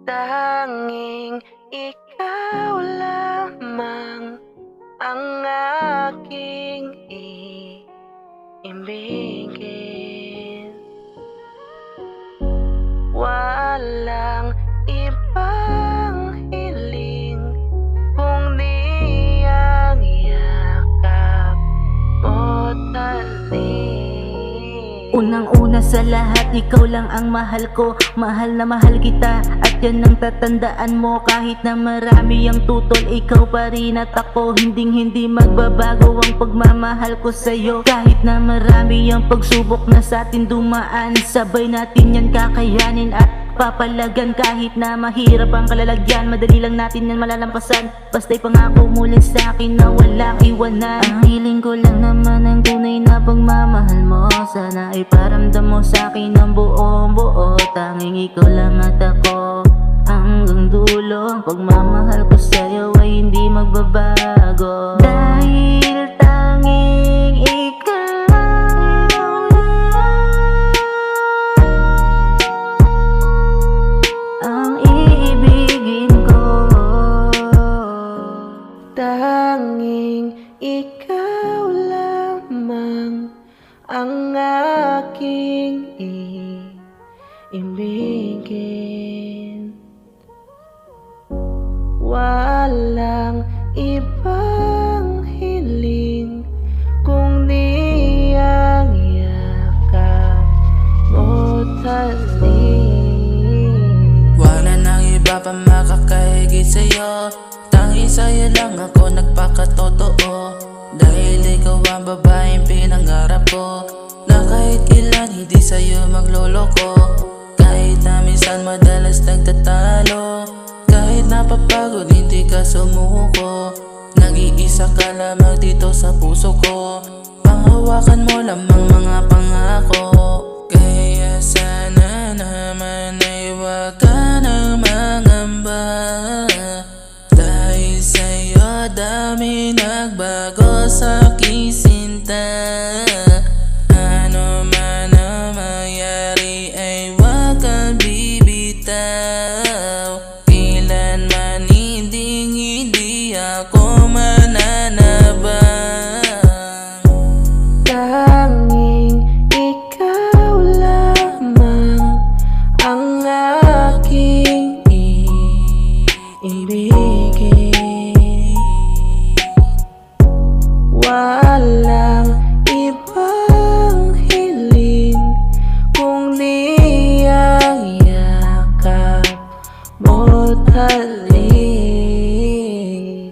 Tanging ikaw lamang ang aking iibigin. Walang ibang hiling kundi ang yakap mo't halik. Unang-una sa lahat, ikaw lang ang mahal ko. Mahal na mahal kita at yan ang tatandaan mo. Kahit na marami ang tutol, ikaw pa rin at ako. Hindi magbabago ang pagmamahal ko sa'yo. Kahit na marami ang pagsubok na sa atin dumaan, sabay natin yan kakayanin at papalagan. Kahit na mahirap ang kalalagyan, madali lang natin yan malalampasan. Basta'y pangako mo lang sa'kin na walang iwanan. Ang hiling ko lang naman ang tunay na pagmamahal mo. Sana iparamdam mo sa'kin ang buong buo. Tanging ikaw lang at ako hanggang dulo. Ang pagmamahal ko sa'yo ay hindi magbabago. Dahil tanging ikaw ang iibigin ko. Tanging ikaw lamang ang aking iibigin. Walang ibang hiling kundi ang yakap mo't halik. Wala nang iba pa makakahigit sa'yo. Tanging sa'yo lang ako nagpakatotoo. Dahil ikaw ang babaeng pinangarap ko, na kahit kailan hindi sa'yo magloloko. Kahit na minsan madalas nagtatalo, kahit napapagod hindi ka sumuko. Nag-iisa ka lamang dito sa puso ko. Panghawakan mo lamang mga pangako. Kaya sana naman ay huwag ka nang mangamba. Dahil sa'yo dami nagbago sa aking sinta. Ano man ang mangyari ay huwag kang bibitaw. Kailanman hindi ako mananabang. Tanging ikaw lamang ang aking iibigin. Walang ibang hiling kundi ang yakap mo't halik.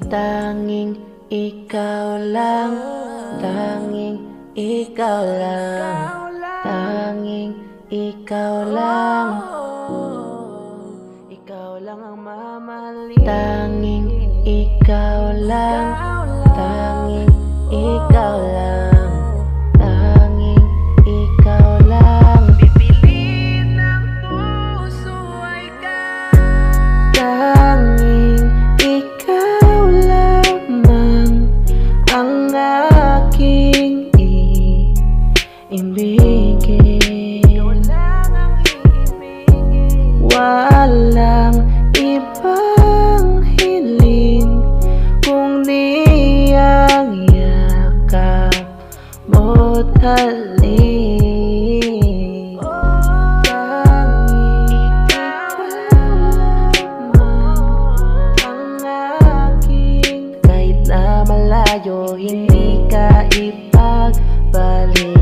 Tanging ikaw lang, tanging ikaw lang, tanging ikaw lang. Ikaw lang ang mamahalin. Tanging ikaw lang, tanging ikaw lang, tanging ikaw lang. Pipiliin ng puso ay tanging ikaw lamang ang aking iibigin. Walang ibang hiling kundi ang yakap mo't halik. Tanging ikaw lamang ang aking. Kahit na malayo hindi ka ipagbalik.